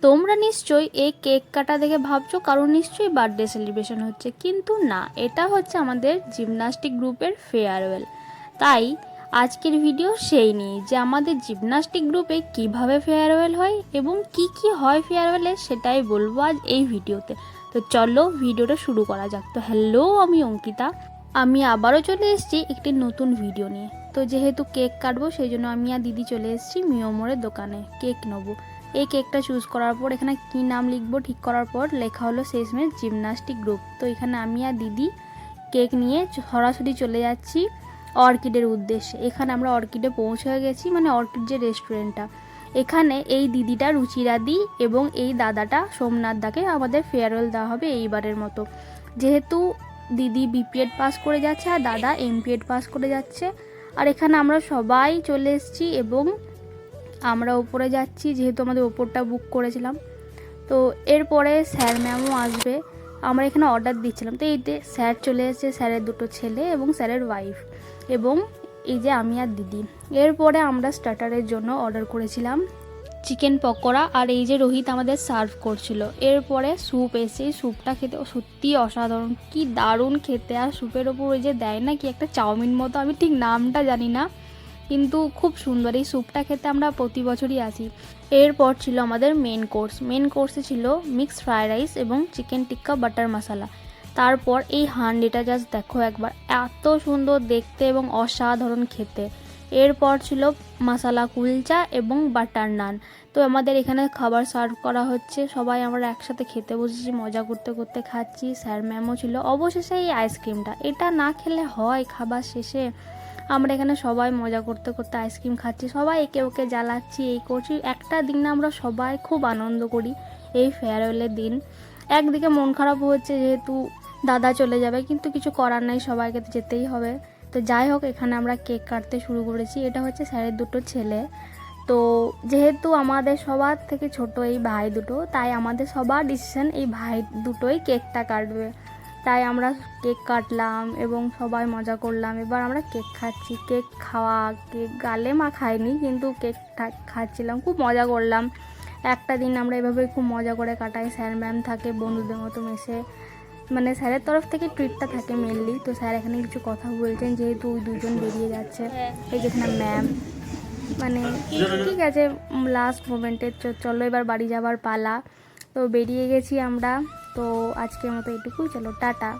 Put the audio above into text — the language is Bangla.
তোমরা নিশ্চয়ই এই কেক কাটা দেখে ভাবছো কারণ নিশ্চয়ই বার্থডে সেলিব্রেশন হচ্ছে, কিন্তু না, এটা হচ্ছে আমাদের জিমন্যাস্টিক গ্রুপের ফেয়ারওয়েল। তাই আজকের ভিডিও সেই নিয়ে যে আমাদের জিমন্যাস্টিক গ্রুপে কিভাবে ফেয়ারওয়েল হয় এবং কি কি হয় ফেয়ারওয়েলে, সেটাই বলবো আজ এই ভিডিওতে। তো চলো ভিডিওটা শুরু করা যাক। তো হ্যালো, আমি অঙ্কিতা। আমি আবারও চলে এসেছি একটি নতুন ভিডিও নিয়ে। তো যেহেতু কেক কাটবো সেই জন্য আমি আর দিদি চলে এসেছি মিওমোরের দোকানে কেক নেবো। এই কেকটা চুজ করার পর এখানে কি নাম লিখবো ঠিক করার পর লেখা হলো শেষমেশ জিমন্যাস্টিক গ্রুপ। তো এখানে আমি আর দিদি কেক নিয়ে সরাসরি চলে যাচ্ছি অর্কিডের উদ্দেশ্যে। এখানে আমরা অর্কিডে পৌঁছে গেছি, মানে অর্কিড যে রেস্টুরেন্টটা। এখানে এই দিদিটা রুচিরাদি এবং এই দাদাটা সোমনাথ দাকে আমাদের ফেয়ারওয়েল দেওয়া হবে এইবারের মতো। যেহেতু দিদি বিপিএড পাস করে যাচ্ছে আর দাদা এমপিএড পাস করে যাচ্ছে। আর এখানে আমরা সবাই চলে এসেছি এবং আমরা ওপরে যাচ্ছি, যেহেতু আমাদের ওপরটা বুক করেছিলাম। তো এরপরে স্যার ম্যামও আসবে। আমরা এখানে অর্ডার দিচ্ছিলাম, তো এইতে স্যার চলে এসেছে, স্যারের দুটো ছেলে এবং স্যারের ওয়াইফ এবং এই যে আমি আর দিদি। এরপরে আমরা স্টার্টারের জন্য অর্ডার করেছিলাম চিকেন পকোড়া, আর এই যে রোহিত আমাদের সার্ভ করছিল। এরপরে স্যুপ এসে, স্যুপটা খেতে সত্যি অসাধারণ, কি দারুণ খেতে। আর স্যুপের ওপর ওই যে দেয় না কি একটা চাউমিন মতো, আমি ঠিক নামটা জানি না, কিন্তু খুব সুন্দর। এই স্যুপটা খেতে আমরা প্রতি বছরই আসি। এরপর ছিল আমাদের মেন কোর্সে ছিল মিক্সড ফ্রায়েড রাইস এবং চিকেন টিক্কা বাটার মশলা। তারপর এই হান্ডিটা জাস্ট দেখো একবার, এত সুন্দর দেখতে এবং অসাধারণ খেতে। এরপর ছিল মশলা কুলচা এবং বাটার নান। তো আমাদের এখানে খাবার সার্ভ করা হচ্ছে, সবাই আমরা একসাথে খেতে বসেছি, মজা করতে করতে খাচ্ছি। স্যার ম্যামও ছিল। অবশেষে এই আইসক্রিমটা, এটা না খেলে হয় খাবার শেষে। আমরা এখানে সবাই মজা করতে করতে আইসক্রিম খাচ্ছি, সবাই একে ওকে জ্বালাচ্ছি, এই করছি। একটা দিন আমরা সবাই খুব আনন্দ করি এই ফেয়ারওয়েলের দিন। একদিকে মন খারাপ হচ্ছে যেহেতু দাদা চলে যাবে, কিন্তু কিছু করার নাই, সবাইকে তো যেতেই হবে। তো যাই হোক, এখানে আমরা কেক কাটতে শুরু করেছি। এটা হচ্ছে স্যারের দুটো ছেলে। তো যেহেতু আমাদের সবার থেকে ছোট এই ভাই দুটো, তাই আমাদের সবার ডিসিশন এই ভাই দুটোই কেকটা কাটবে। তাই আমরা কেক কাটলাম এবং সবাই মজা করলাম। এবার আমরা কেক খাচ্ছি, কেক গালে খাইনি, কিন্তু কেক খাচ্ছিলাম, খুব মজা করলাম। একটা দিন আমরা এভাবে খুব মজা করে কাটাই। স্যার ম্যাম থাকে বন্ধুদের মতো মেশে, মানে স্যারের তরফ থেকে ট্রিটটা থাকে মেনলি। তো স্যার এখানে কিছু কথা বলছেন যেহেতু ওই দুজন বেরিয়ে যাচ্ছে। এই যেখানে ম্যাম, মানে ঠিক আছে, লাস্ট মোমেন্টে চলো এবার বাড়ি যাবার পালা। তো বেরিয়ে গেছি আমরা। তো আজকের মতো এটুকুই, চলো টাটা।